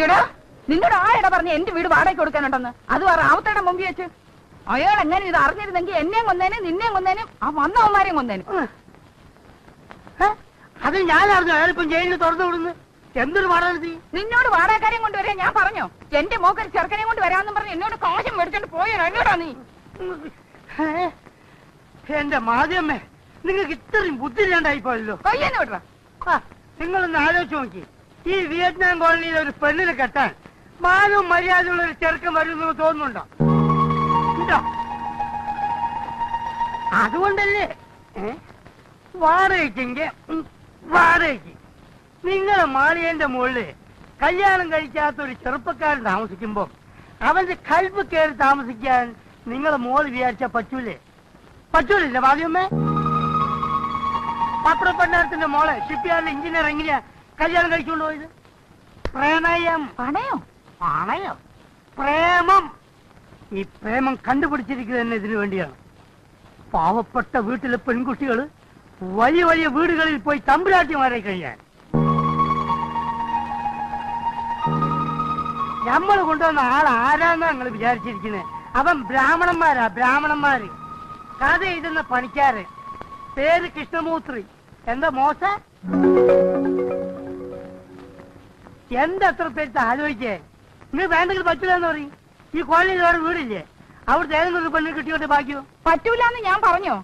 എടാ നിന്നോട് ആരെടാ പറഞ്ഞ എന്റെ വീട് വാടകയ്ക്ക് കൊടുക്കാനുണ്ടെന്ന്? അത് റാവത്തയുടെ മുമ്പിൽ വെച്ച് അയാൾ എങ്ങനെ ഇത് അറിഞ്ഞിരുന്നെങ്കിൽ എന്നെയും കൊന്നേനും നിന്നെയും കൊന്നേനും ആ വന്നവന്മാരെയും കൊന്നേനും. അത് ഞാൻ അറിഞ്ഞു. അയാളിപ്പം ജയിലിൽ തുറന്നു വിടുന്നു. എന്തൊരു വാടക? നിന്നോട് വാടകക്കാരെയും കൊണ്ടുവരാൻ ഞാൻ പറഞ്ഞോ? എന്റെ മോക്കൊരു ചെറുക്കനെയും കൊണ്ട് വരാമെന്നും പറഞ്ഞ് എന്നോട് കാശം മേടിച്ചോണ്ട് പോയോ? എന്നോടാ നീ? എന്റെ മാധ്യമേ, നിങ്ങൾക്ക് ഇത്രയും ബുദ്ധിയില്ലാണ്ടായി പോയല്ലോ. കൊയ്യെന്ന് വിടറ. നിങ്ങളൊന്ന് ആലോചിച്ച് നോക്കി. ഈ വിയറ്റ്നാം കോളനിയിലെ ഒരു പെണ്ണിനെ കെട്ടാൻ മാനവും മര്യാദയുള്ള ഒരു ചെറുക്കൻ വരുമെന്ന് തോന്നുന്നുണ്ടോ? അതുകൊണ്ടല്ലേ വാടകയ്ക്ക് നിങ്ങളെ മാളികന്റെ മുകളില് കല്യാണം കഴിക്കാത്ത ഒരു ചെറുപ്പക്കാരൻ താമസിക്കുമ്പോ അവന്റെ കൽപ്പ് കയറി താമസിക്കാൻ നിങ്ങളെ മോള് വിചാരിച്ചാ പറ്റൂലില്ല വാദ്യമ്മേ? പത്രപ്പണ്ടാരത്തിന്റെ മോളെ ഷിപ്പ്യാർഡിൽ എഞ്ചിനീയർ എങ്ങനെയാ കല്യാണം കഴിച്ചുകൊണ്ട് പോയത്? പ്രണയം. പ്രേമം. ഈ പ്രേമം കണ്ടുപിടിച്ചിരിക്കുന്നത് തന്നെ ഇതിനു വേണ്ടിയാണ്. പാവപ്പെട്ട വീട്ടിലെ പെൺകുട്ടികൾ വലിയ വലിയ വീടുകളിൽ പോയി തമ്പുരാട്ടിമാരെ കഴിയാൻ. നമ്മൾ കൊണ്ടുവന്ന ആൾ ആരാന്നാ നിങ്ങൾ വിചാരിച്ചിരിക്കുന്നത്? അവൻ ബ്രാഹ്മണന്മാര്. കഥ എഴുതുന്ന പണിക്കാര്. പേര് കൃഷ്ണമൂർത്തി. എന്താ മോശ? എന്തത്ര പേര് ആലോചിച്ചേ? നിങ്ങൾ വേണ്ടെങ്കിൽ പറ്റൂലെന്ന് പറയും. ഈ കോളനിയിൽ വേറെ വീടില്ലേ? അവിടുത്തെ ഏതെങ്കിലും പെണ്ണ് കിട്ടിയോട്ടെ ബാക്കിയോ? പറ്റൂലെന്ന് ഞാൻ പറഞ്ഞോ?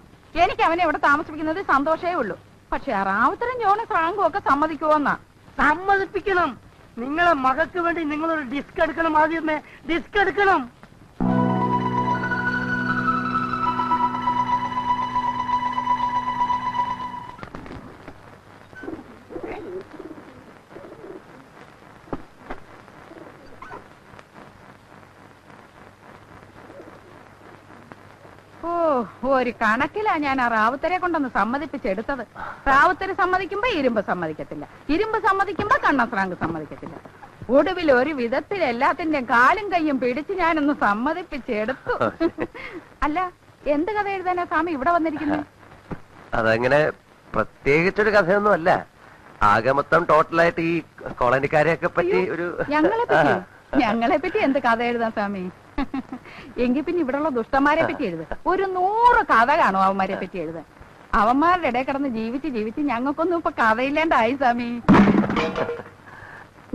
എനിക്ക് അവനെ ഇവിടെ താമസിപ്പിക്കുന്നത് സന്തോഷമേ ഉള്ളൂ. പക്ഷെ റാവുത്തരും ജോണും ഫ്രാങ്കും ഒക്കെ സമ്മതിക്കുവോന്നാ? സമ്മതിപ്പിക്കണം. നിങ്ങളെ മകൾക്ക് വേണ്ടി നിങ്ങളൊരു ഡിസ്ക് എടുക്കണം. ആദ്യമേ ഡിസ്ക് എടുക്കണം. ഒരു കണക്കിലാ ഞാൻ ആ റാവുത്തരെ കൊണ്ടൊന്ന് സമ്മതിപ്പിച്ചെടുത്തത്. റാവുത്തര് സമ്മതിക്കുമ്പോ ഇരുമ്പ് സമ്മതിക്കത്തില്ല, ഇരുമ്പ് സമ്മതിക്കുമ്പോ കണ്ണസ്രാങ്ക് സമ്മതിക്കത്തില്ല. ഒടുവിൽ ഒരു വിധത്തിൽ എല്ലാത്തിന്റെ കാലും കയ്യും പിടിച്ച് ഞാനൊന്ന് സമ്മതിപ്പിച്ചെടുത്തു. അല്ല, എന്ത് കഥ എഴുതാനാ സ്വാമി ഇവിടെ വന്നിരിക്കുന്നത്? അതങ്ങനെ പ്രത്യേകിച്ചൊരു കഥയൊന്നും അല്ല. ആകെ മൊത്തം ടോട്ടലായിട്ട് ഈ കോളനിക്കാരെയൊക്കെ പറ്റി ഒരു ഞങ്ങളെ പറ്റി എന്ത് കഥ എഴുതാൻ സ്വാമി? എങ്കിൽ പിന്നെ ഇവിടെയുള്ള ദുഷ്ടന്മാരെ പറ്റി എഴുതുക. ഒരു 100 കഥ കാണും അവന്മാരെ പറ്റി എഴുതാൻ. അവന്മാരുടെ ഇടയിൽ കിടന്ന് ജീവിച്ച് ഞങ്ങൾക്കൊന്നും ഇപ്പൊ കഥയില്ലാണ്ടായി സ്വാമി.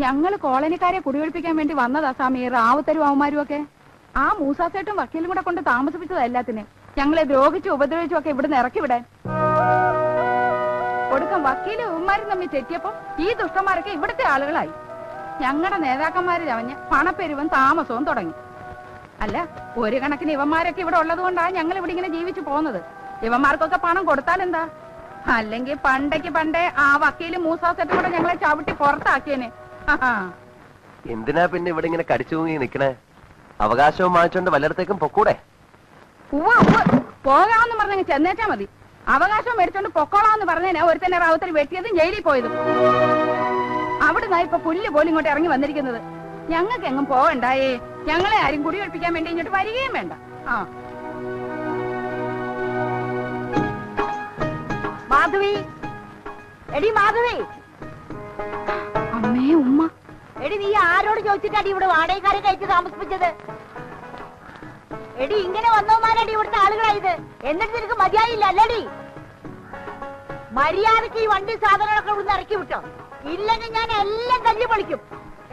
ഞങ്ങള് കോളനിക്കാരെ കുടിയൊഴിപ്പിക്കാൻ വേണ്ടി വന്നതാ സ്വാമി. റാവുത്തരും അവന്മാരും ഒക്കെ ആ മൂസാസേട്ടും വക്കീലും കൂടെ കൊണ്ട് താമസിപ്പിച്ചതാ എല്ലാത്തിനെ. ഞങ്ങളെ ദ്രോഹിച്ചും ഉപദ്രവിച്ചും ഒക്കെ ഇവിടുന്ന് ഇറക്കി വിടാൻ. കൊടുക്കം വക്കീലും അവന്മാരും തമ്മിൽ തെറ്റിയപ്പോ ഈ ദുഷ്ടന്മാരൊക്കെ ഇവിടുത്തെ ആളുകളായി. ഞങ്ങളുടെ നേതാക്കന്മാര് ചവഞ്ഞ് പണപ്പെരുവും താമസവും തുടങ്ങി. അല്ല, ഒരു കണക്കിന് ഇവന്മാരൊക്കെ ഇവിടെ ഉള്ളത് കൊണ്ടാണ് ഞങ്ങൾ ഇവിടെ ഇങ്ങനെ ജീവിച്ചു പോകുന്നത്. ഇവന്മാർക്കൊക്കെ പണം കൊടുത്താലെന്താ? അല്ലെങ്കിൽ പണ്ടേ ആ വക്കീലും മൂസാസെറ്റും കൂടെ ഞങ്ങളെ ചവിട്ടി പുറത്താക്കിയേനെ. എന്തിനാ പിന്നെ ഇവിടെ ഇങ്ങനെ കടിച്ചു തൂങ്ങി നിക്കണേ? അവകാശവും വാങ്ങിച്ചോണ്ട് വല്ലയിടത്തേക്കും പൊക്കൂടെ? പോകാമെന്ന് പറഞ്ഞെങ്കിൽ ചെന്നേച്ചാ മതി. അവകാശം മേടിച്ചോണ്ട് പൊക്കോളാന്ന് പറഞ്ഞേനെ ഒരുത്തന്നെ റാവുത്തര് വെട്ടിയതും ജയിലിൽ പോയതും. അവിടുന്ന് ഇപ്പൊ പുല്ല് പോലും ഇങ്ങോട്ട് ഇറങ്ങി വന്നിരിക്കുന്നത്. ഞങ്ങൾക്ക് എങ്ങും പോകണ്ടായേ. ഞങ്ങളെ ആരും കുടിയൊഴിപ്പിക്കാൻ വേണ്ടി ഇങ്ങോട്ട് വരികയും വേണ്ട. മാധവി, എടി മാധവി. അമ്മേ, ഉമ്മ. എടി, നീ ആരോട് ചോദിച്ചിട്ടാടി ഇവിടെ വാടകക്കാരെ കഴിച്ച് താമസിപ്പിച്ചത്? എടി, ഇങ്ങനെ വന്നവന്മാരടി ഇവിടുത്തെ ആളുകളായത്. എന്നിട്ട് നിനക്ക് മതിയായില്ല അല്ലടി? മര്യാദക്ക് ഈ വണ്ടി സാധനങ്ങളൊക്കെ ഇവിടുന്ന് ഇറക്കി വിട്ടോ, ഇല്ലെങ്കിൽ ഞാൻ എല്ലാം തല്ലി പൊളിക്കും.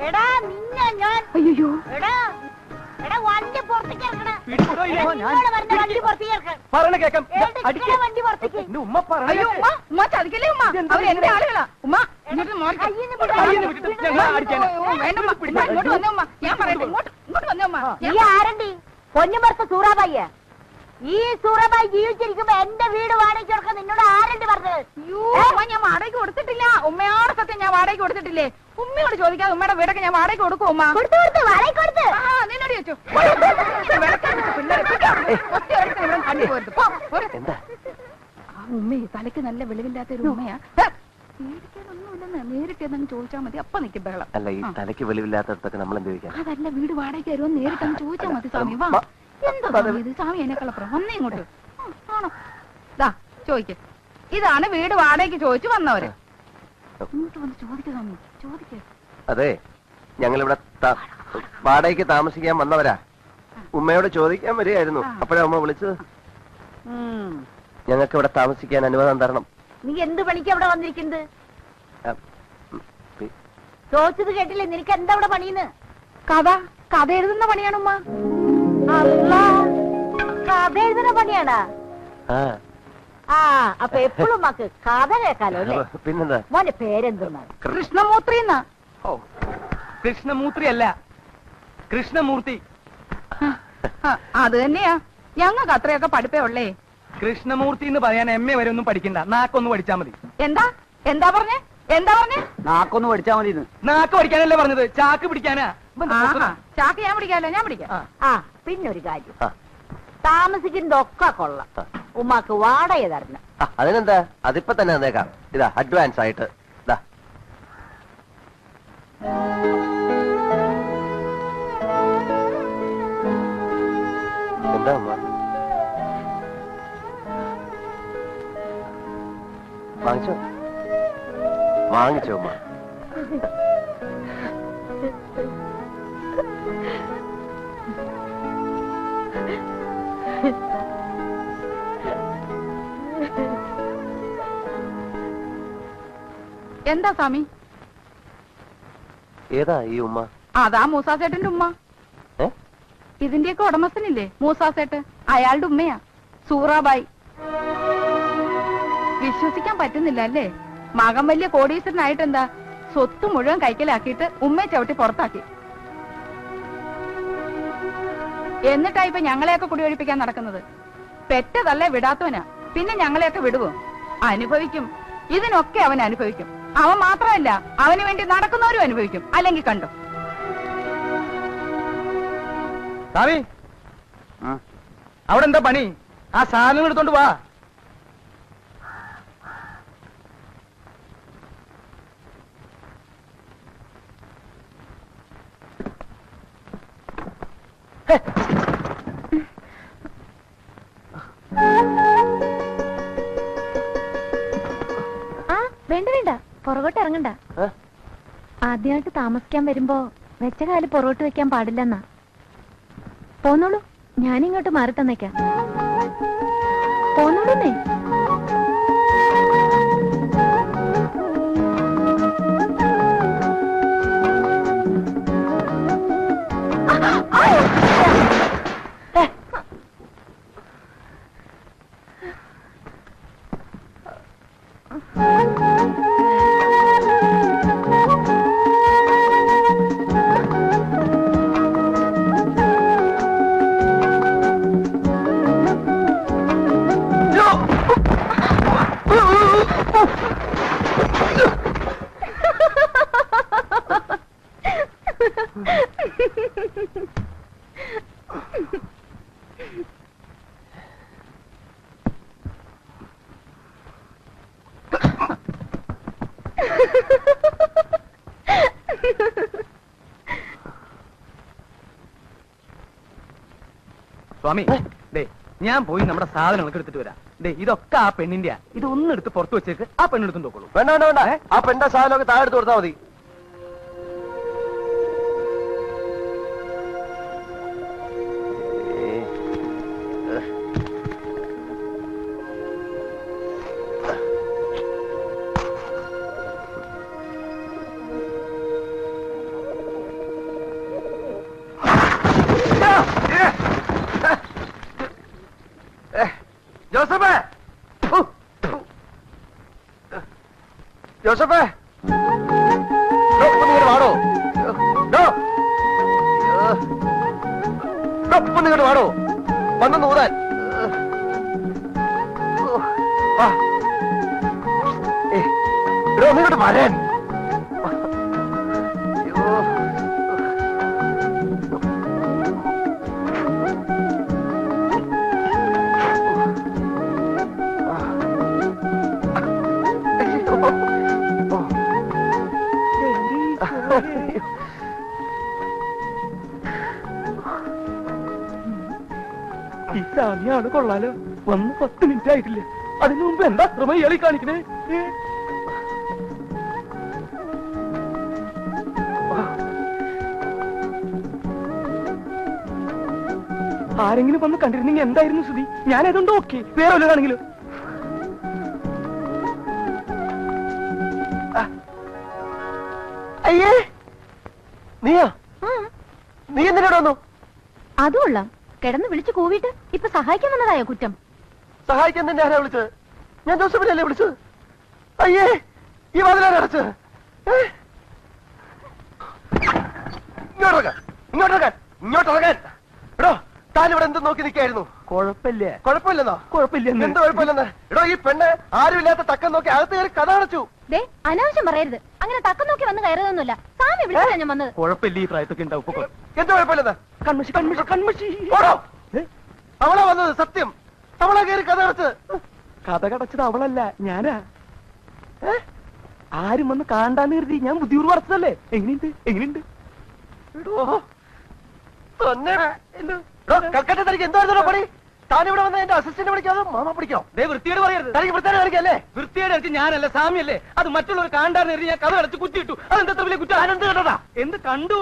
എടാ നിന്നെ ഞാൻ എടാ വണ്ടി പുറത്തേക്ക് ഇറക്കണ. വണ്ടി പുറത്തേക്ക് ഇറക്കണം. വണ്ടി പുറത്തേക്ക്. ഉമ്മ ചതിക്കല്ലേ ഉമ്മ? അവരെന്റെ ആളുകളാ. ഉമ്മ ഇങ്ങോട്ട് വന്നേ ഉമ്മ. ഞാൻ പറയട്ടെ, ഇങ്ങോട്ട് വന്നേ ഉമ്മ. നീ ആരണ്ടി? പൊന്നുമർത്ത സൂറാബായിയ? ഈ സൂറാബായി ജീവിച്ചിരിക്കുമ്പോ എന്റെ വീട് വാടകയ്ക്ക് കൊടുക്കാൻ നിന്നോട് ആരണ്ടി പറഞ്ഞത്? ഞാൻ വാടകയ്ക്ക് കൊടുത്തിട്ടില്ല. ഉമ്മയോട് സത്യം ഞാൻ വാടകയ്ക്ക് കൊടുത്തിട്ടില്ലേ? ഉമ്മയോട് ചോദിക്കാതെ ഉമ്മയുടെ വീടൊക്കെ ഞാൻ വാടകയ്ക്ക് കൊടുക്കും. ഉമ്മ നിന്നോട് ചോദിച്ചു. ഉമ്മയെ തലയ്ക്ക് നല്ല വെളിവില്ലാത്ത ഒരു ഉമ്മയാ. പേടിക്കാനൊന്നുമില്ലെന്ന് നേരിട്ട് എന്നങ്ങ് ചോദിച്ചാൽ മതി. അപ്പൊ നിൽക്കും ബഹളം. അല്ല, ഈ തലയ്ക്ക് വെളിവില്ലാത്തടത്തൊക്കെ നമ്മൾ എന്ത് ചോദിക്കാം? അതല്ല, വീട് വാടകയ്ക്ക് തരുമോ നേരിട്ടങ്ങ് ചോദിച്ചാൽ മതി സ്വാമി. വാ, എന്താ ഇത് സ്വാമി എന്നെ കളപ്പുറം വന്നേ ഇങ്ങോട്ട്. ആണോ? ഇതാ ചോദിക്ക. ഇതാണ് വീട് വാടകയ്ക്ക് ചോദിച്ചു വന്നവര്. ഇങ്ങോട്ട് വന്ന് ചോദിക്കുക സ്വാമി. അതെ, ഞങ്ങളിവിടെ വാടകയ്ക്ക് താമസിക്കാൻ വന്നവരാ. ഉമ്മയോട് ചോദിക്കാൻ വരികയായിരുന്നു. അപ്പോഴാ ഉമ്മ വിളിച്ചത്. ഞങ്ങൾക്ക് ഇവിടെ താമസിക്കാൻ അനുവാദം തരണം. നീ എന്ത് പണിക്ക് അവിടെ വന്നിരിക്കുന്നത്? ചോദിച്ചത് കേട്ടില്ലേ? നിനക്ക് എന്താ അവിടെ പണിയെന്ന്? കഥ എഴുതുന്ന പണിയാണ് ഉമ്മ. കഥ എഴുതുന്ന പണിയാണാ? ആ, അപ്പൊ എപ്പോഴും മക്ക് കഥ കേൾക്കാലോ അല്ലേ? പിന്നെന്താ? മോന്റെ പേരെന്തെന്നാ? കൃഷ്ണമൂർത്തി. കൃഷ്ണമൂർത്തി അല്ല, കൃഷ്ണമൂർത്തി. അത് തന്നെയാ. ഞങ്ങൾക്ക് അത്രയൊക്കെ പഠിപ്പേ ഉള്ളേ. കൃഷ്ണമൂർത്തി എന്ന് പറയാൻ MA വരെ ഒന്നും പഠിക്കണ്ട, നാക്കൊന്ന് പഠിച്ചാ മതി. എന്താ പറഞ്ഞേ? നാക്കൊന്ന് പഠിച്ചാ മതി. നാക്ക് പഠിക്കാനല്ലേ പറഞ്ഞത്, ചാക്ക് പിടിക്കാനാ. ചാക്ക് ഞാൻ പിടിക്കാല്ലോ, ഞാൻ പിടിക്കാം. ആ, പിന്നൊരു കാര്യം, താമസിക്കുന്നതൊക്കെ കൊള്ളാം. ഉമ്മാക്ക് വാടക തരണം. അതിനെന്താ, അതിപ്പോ തന്നെ തന്നേക്കാം. ഇതാ അഡ്വാൻസ് ആയിട്ട്. എന്താ അമ്മ? വാങ്ങിച്ചോ അമ്മ? എന്താ സ്വാമി? ഏതാ ഈ ഉമ്മ? അതാ മൂസാസേട്ടന്റെ ഉമ്മ. ഇതിന്റെയൊക്കെ ഉടമസ്ഥനില്ലേ മൂസാസേട്ട്, അയാളുടെ ഉമ്മയാ സൂറാബായി. വിശ്വസിക്കാൻ പറ്റുന്നില്ല അല്ലേ? മകൻ വലിയ കോടീശ്വരനായിട്ടെന്താ സ്വത്ത് മുഴുവൻ കൈക്കലാക്കിയിട്ട് ഉമ്മയെ ചവിട്ടി പുറത്താക്കി. എന്നിട്ടാ ഇപ്പൊ ഞങ്ങളെയൊക്കെ കുടിയൊഴിപ്പിക്കാൻ നടക്കുന്നത്. പെറ്റതല്ലേ വിടാത്തവനാ, പിന്നെ ഞങ്ങളെയൊക്കെ വിടുവോ? അനുഭവിക്കും. ഇതിനൊക്കെ അവൻ അനുഭവിക്കും. അവൻ മാത്രമല്ല, അവന് വേണ്ടി നടക്കുന്നവരും അനുഭവിക്കും. അല്ലെങ്കിൽ കണ്ടോ? അവിടെ എന്താ പണി? ആ സാധനങ്ങൾ എടുത്തോണ്ട് വാ. വേണ്ട, പുറകോട്ട് ഇറങ്ങണ്ട. ആദ്യമായിട്ട് താമസിക്കാൻ വരുമ്പോ വെച്ച കാല് പുറകോട്ട് വെക്കാൻ പാടില്ലെന്നാ. പോന്നോളൂ, ഞാനിങ്ങോട്ട് മാറി തന്നേക്കാം. പോന്നോളൂന്നേ. സ്വാമി, ഞാൻ പോയി നമ്മുടെ സാധനങ്ങളൊക്കെ എടുത്തിട്ട് വരാം. ഇതൊക്കെ ആ പെണ്ണിന്റെയാ. ഇതൊന്നും എടുത്ത് പുറത്ത് വെച്ചേക്ക്, ആ പെണ്ണെടുത്തും നോക്കോളൂ. വേണ്ട വേണ്ട വേണ്ട, ആ പെണ്ണിന്റെ സാധനമൊക്കെ താഴെ എടുത്ത് കൊടുത്താൽ മതി. ജോസഫേ, ജോസഫേ, ഒന്നിങ്ങോട്ട് വാടോ. ഒന്നിങ്ങോട്ട് വാടോ, വന്നു ഊതാൻ. ഒന്നിങ്ങോട്ട് വരാൻ. ഈ സാമിയാണ് കൊള്ളാലോ. വന്ന് 10 മിനിറ്റ് ആയിട്ടില്ല. അതിനു മുമ്പ് എന്താ അത്രമ ഇയാളി കാണിക്കണേ? ആരെങ്കിലും വന്ന് കണ്ടിരുന്നെങ്കിൽ എന്തായിരുന്നു സ്ഥിതി? ഞാനതുകൊണ്ട് ഓക്കെ, വേറെ വല്ലതാണെങ്കിലും. അയ്യേ, നീയോ? നീ എന്തിനോട് വന്നു? അതുകൊള്ളാം, കിടന്ന് വിളിച്ചു കൂവിട്ട് ഇപ്പൊ സഹായിക്കാൻ വന്നതായോ കുറ്റം? സഹായിക്കാൻ തന്നെ ആരാ വിളിച്ചത്? ഞാൻ ജോസഫിനല്ലേ വിളിച്ചത്? അയ്യേ, ഈ വാതിലാണ് അടച്ചത്. ഇങ്ങോട്ടിറങ്ങാൻ. എടോ, താനിവിടെ എന്ത് നോക്കി നിൽക്കായിരുന്നു? കുഴപ്പമില്ല. കുഴപ്പമില്ലെന്നോ? കുഴപ്പമില്ല. എന്ത് കുഴപ്പമില്ലെന്ന്? എടോ, ഈ പെണ്ണ് ആരുമില്ലാത്ത തക്കം നോക്കി അകത്ത് കയറി കഥ അടച്ചു. ദേ, അനാവശ്യം പറയരുത്. അങ്ങനെ തക്കം നോക്കി വന്ന് കയറുതൊന്നുമില്ല. സ്വാമി വിളിച്ചാ ഞാൻ വന്നത്. കുഴപ്പമില്ല, ഈ പ്രായത്തൊക്കെ ഉണ്ടാവും. എന്ത് കുഴപ്പമില്ലെന്ന്? കൺമശി കൺമശി കൺമശി. ഓടോ, അവളാ വന്നത്. സത്യം, അവളാ കയറി കഥ അടച്ചത്. കഥ കടച്ചത് അവളല്ല, ഞാനാ. ആരും വന്ന് കാണാന്ന് കരുതി ഞാൻ ബുദ്ധിപൂർവ്വം അടച്ചതല്ലേ. എങ്ങനെയുണ്ട്? കൽക്കട്ട തനിക്ക് എന്തായിരുന്നു പണി? താനിവിടെ വന്ന എന്റെ അസിസ്റ്റന്റ് വിളിക്കാതെ മാമ പിടിക്കോ? വൃത്തിയോട് പറയരുത്. തനിക്ക് വൃത്തിയോട് കാണിക്കല്ലേ? വൃത്തിയോട് എനിക്ക് ഞാനല്ല, സാമിയല്ലേ. അത് മറ്റുള്ളവർ കാണാന്ന് കരുതി ഞാൻ കഥ അടച്ച് കുത്തിയിട്ടു. അതെന്താ വലിയ കുറ്റം? എന്ത് കേട്ടോടാ? എന്ത് കണ്ടു?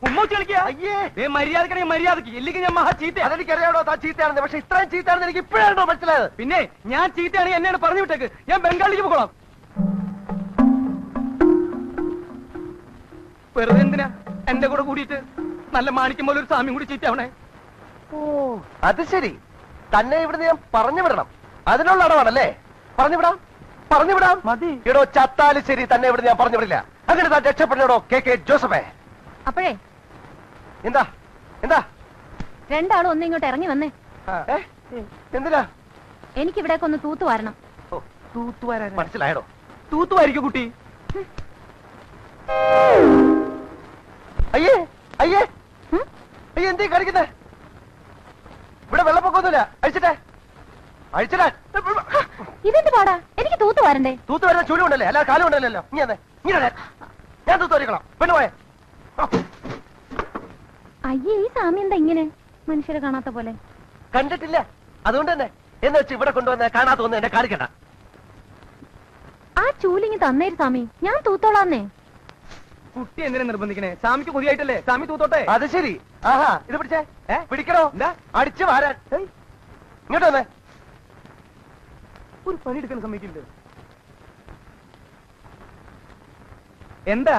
ഉമ്മൂച്ച് കളിക്കാ. മര്യാദക്കണെങ്കിൽ മര്യാദക്ക്, ഇല്ലെങ്കിൽ ഞാൻ മഹാ ചീത്ത. അതെനിക്കറിയാടോ താൻ ചീത്തയാണെന്ന്. പക്ഷെ ഇത്രയും ചീത്തയാണെന്ന് എനിക്ക് ഇപ്പോഴാണോ മനസ്സിലായത്? പിന്നെ ഞാൻ ചീത്തയാണെങ്കിൽ എന്നെയാണ് പറഞ്ഞു വിട്ടേക്ക്. ഞാൻ ബംഗാളിലേക്ക് പോകണം. വെറുതെ എന്തിനാ എന്റെ കൂടെ കൂടിയിട്ട് നല്ല മാണിക്കും പോലെ ഒരു സാമ്യം കൂടി ചീത്തയാവണേ? ഓ, അത് ശരി. തന്നെ ഇവിടുന്ന് ഞാൻ പറഞ്ഞു വിടണം, അതിനുള്ള അടവാണല്ലേ? പറഞ്ഞു വിടാം മതി. ഇടോ, ചത്താലും ശരി, തന്നെ ഇവിടുന്ന് ഞാൻ പറഞ്ഞു വിടില്ല. അങ്ങനെ താൻ രക്ഷപ്പെടണോ കെ ജോസഫേ? അപ്പോഴേ എന്താ രണ്ടാളും ഒന്ന് ഇങ്ങോട്ട് ഇറങ്ങി വന്നേ. എന്തിനാ? എനിക്കിവിടേക്ക് ഒന്ന് തൂത്തു വാരണം. തൂത്തുവാരാ? മനസ്സിലായടോ? തൂത്തുവായിരിക്കും കുട്ടി. അയ്യേ, എന്തീ കാണിക്കുന്നേ? ഇവിടെ വെള്ളപ്പൊക്കമൊന്നുമില്ല. അഴിച്ചിട്ടേ. ഇതെന്ത് പാടാ? എനിക്ക് തൂത്തു വാരണ്ടേ? തൂത്ത് വരുന്ന ചൂലും ഉണ്ടല്ലേ, അല്ല കാലും ഉണ്ടല്ലോ. ഇങ്ങനെ ഞാൻ തൂത്ത് വരിക്കണം. പെണ്ണു പോയെ. അയ്യേ, ഈ സാമി എന്താ ഇങ്ങനെ മനുഷ്യരെ കാണാത്ത പോലെ? കണ്ടിട്ടില്ല, അതുകൊണ്ട് തന്നെ എന്ന് വെച്ച് ഇവിടെ കൊണ്ടുവന്ന് കാണാത്ത ഒന്ന് എന്നെ കാണിക്കണ്ട. ആ ചൂലിങ്ങി തന്നേര് സാമി, ഞാൻ തൂത്തോളാന്നേ. കുട്ടി എന്തിനാ നിർബന്ധിക്കണേ? സാമിക്ക് പുതിയായിട്ടല്ലേ, സാമി തൂത്തോട്ടെ. അത് ശരി. ആഹാ, ഇത് പിടിച്ചേ. പിടിക്കണോ? എന്താ അടിച്ചു വാരാൻ? ഇങ്ങോട്ട് വന്നേ. ഒരു പണി എടുക്കാൻ സമ്മതിക്കില്ലേ? എന്താ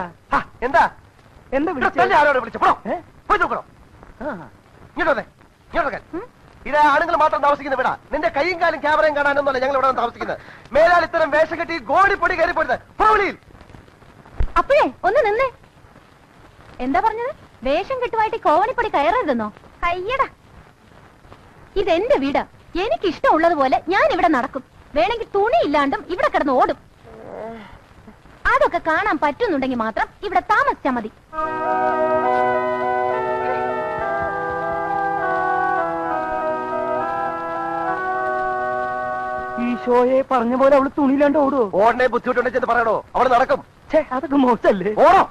ആരോടെ വിളിച്ചു? പോയി നോക്കണോ? ഇങ്ങോട്ട് വന്നേ. ഇത് ആണുങ്ങൾ മാത്രം താമസിക്കുന്ന വീടാ. നിന്റെ കൈയും കാലും ക്യാമറയും കാണാനൊന്നുമല്ല ഞങ്ങൾ ഇവിടെ താമസിക്കുന്നത്. മേലാൽ ഇത്തരം വേഷം കെട്ടി ഗോടിപ്പൊടി കയറി പോരുത്. അപ്പോഴേ ഒന്ന് നിന്നേ. എന്താ പറഞ്ഞത്? വേഷം കെട്ടുമായിട്ട് കോവണിപ്പടി കയറരുതെന്നോ? അയ്യടാ, ഇതെന്റെ വീടാ. എനിക്കിഷ്ടമുള്ളതുപോലെ ഞാൻ ഇവിടെ നടക്കും. വേണമെങ്കിൽ തുണി ഇല്ലാണ്ടും ഇവിടെ കിടന്ന് ഓടും. അതൊക്കെ കാണാൻ പറ്റുന്നുണ്ടെങ്കിൽ മാത്രം ഇവിടെ താമസിച്ചാ മതി. ഈശോയെ, പറഞ്ഞ പോലെ അവള് തുണിയില്ലാണ്ട് ഓടുവോ? ഓടനെ ബുദ്ധിമുട്ടുണ്ടെന്ന് പറയണോ? അവള് നടക്കും. അതൊക്കെ മോശല്ലേ? ഓടോ.